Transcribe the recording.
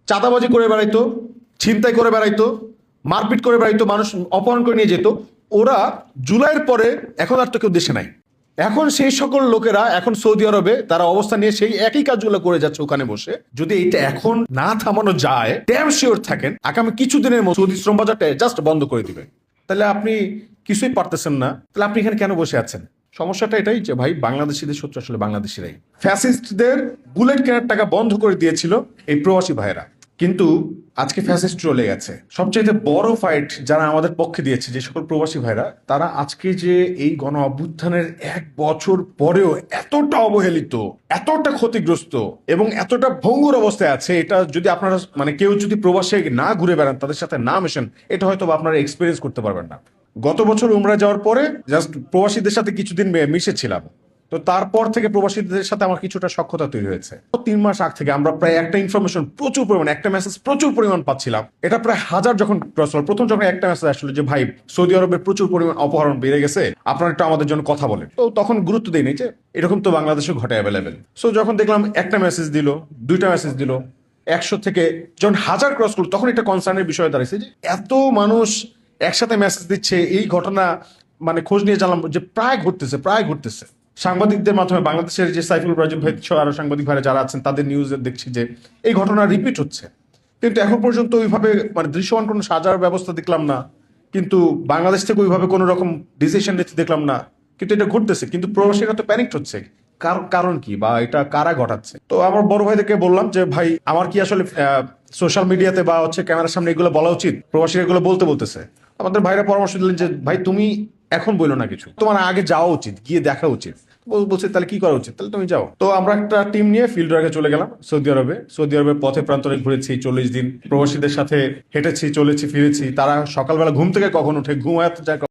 চাঁদাবাজি করে বেড়াইতো, ছিনতাই করে বেড়াইতো, মারপিট করে বেড়াইতো, মানুষ অপহরণ করে নিয়ে যেত। ওরা জুলাইয়ের পরে এখন আর তো কেউ দেশে নাই। এখন সেই সকল লোকেরা এখন সৌদি আরবে তারা অবস্থান নিয়ে সেই একই কাজগুলো করে যাচ্ছে ওখানে বসে। যদি এইটা এখন না থামানো যায়, ড্যাম শিওর থাকেন আগামী কিছুদিনের মধ্যে সৌদি শ্রম বাজারটা জাস্ট বন্ধ করে দিবে। তাহলে আপনি কিছুই পারতেছেন না, তাহলে আপনি এখানে কেন বসে আছেন? সমস্যাটা এটাই যে ভাই, বাংলাদেশিদের শত্রু আসলে বাংলাদেশিরাই। ফ্যাসিস্টদের বুলেট কেনার টাকা বন্ধ করে দিয়েছিল এই প্রবাসী ভাইয়েরা, কিন্তু আজকে ফ্যাসিস্ট চলে গেছে। সবচেয়ে বড় ফাইট যারা আমাদের পক্ষে দিয়েছে, যে সকল প্রবাসী ভাইরা, তারা আজকে যে এই গণ অভ্যুত্থানের 1 বছর পরেও এতটা অবহেলিত, এতটা ক্ষতিগ্রস্ত এবং এতটা ভঙ্গুর অবস্থায় আছে, এটা যদি আপনারা মানে কেউ যদি প্রবাসে না ঘুরে বেড়ান, তাদের সাথে না মেশেন, এটা হয়তো আপনারা এক্সপিরিয়েন্স করতে পারবেন না। গত বছর উমরা যাওয়ার পরে জাস্ট প্রবাসীদের সাথে কিছুদিন মিশেছিলাম, তো তারপর থেকে প্রবাসীদের সাথে আমার কিছুটা সখ্যতা তৈরি হয়েছে। 3 মাস আগ থেকে আমরা প্রায় একটা ইনফরমেশন প্রচুর পরিমাণ, একটা মেসেজ প্রচুর পরিমাণ পাচ্ছিলাম। এটা প্রায় 1000 যখন ক্রস হল, প্রথম যখন একটা মেসেজ আসলো যে ভাই সৌদি আরবে প্রচুর পরিমাণ অপহরণ বেড়ে গেছে, আপনারা একটু আমাদের জন্য কথা বলেন, তো তখন গুরুত্ব দেয়নি যে এরকম তো বাংলাদেশে ঘটে অ্যাভেলেবেল। সো যখন দেখলাম একটা মেসেজ দিল, 2টা মেসেজ দিল, 100 থেকে যখন 1000 ক্রস করলো, তখন একটা কনসার্নের বিষয় দাঁড়িয়েছে যে এত মানুষ একসাথে মেসেজ দিচ্ছে। এই ঘটনা মানে খোঁজ নিয়ে জানলাম যে প্রায় ঘটতেছে। সাংবাদিকদের মাধ্যমে বাংলাদেশের যে সাইফুল রাজীব ভাই সহ আরো সাংবাদিক ভাইরা যারা আছেন, তাদের নিউজে দেখছি যে এই ঘটনা রিপিট হচ্ছে, কিন্তু এখন পর্যন্ত ওইভাবে মানে দৃশ্যমান কোনো সাজার ব্যবস্থা দেখলাম না, কিন্তু বাংলাদেশ থেকে ওইভাবে কোনো রকম ডিসিশন নিতে দেখলাম না। কিন্তু এটা ঘটতেছে, কিন্তু প্রবাসীরা তো প্যানিক হচ্ছে। কারণ কি, বা এটা কারা ঘটাচ্ছে? তো আমার বড় ভাইদেরকে বললাম যে ভাই, আমার কি আসলে সোশ্যাল মিডিয়াতে বা হচ্ছে ক্যামেরার সামনে এগুলো বলা উচিত? প্রবাসীরা এগুলো বলতেছে। আমাদের ভাইরা পরামর্শ দিলেন যে ভাই তুমি এখন বললো না কিছু, তোমার আগে যাওয়া উচিত, গিয়ে দেখা উচিত। বলছে তাহলে কি করা উচিত? তাহলে তুমি যাও। তো আমরা একটা টিম নিয়ে ফিল্ড ওয়ার্কে চলে গেলাম সৌদি আরবে পথে প্রান্তরে ঘুরেছি 40 দিন, প্রবাসীদের সাথে হেঁটেছি, চলেছি, ফিরেছি। তারা সকালবেলা ঘুম থেকে কখন উঠে, ঘুমাতে যায়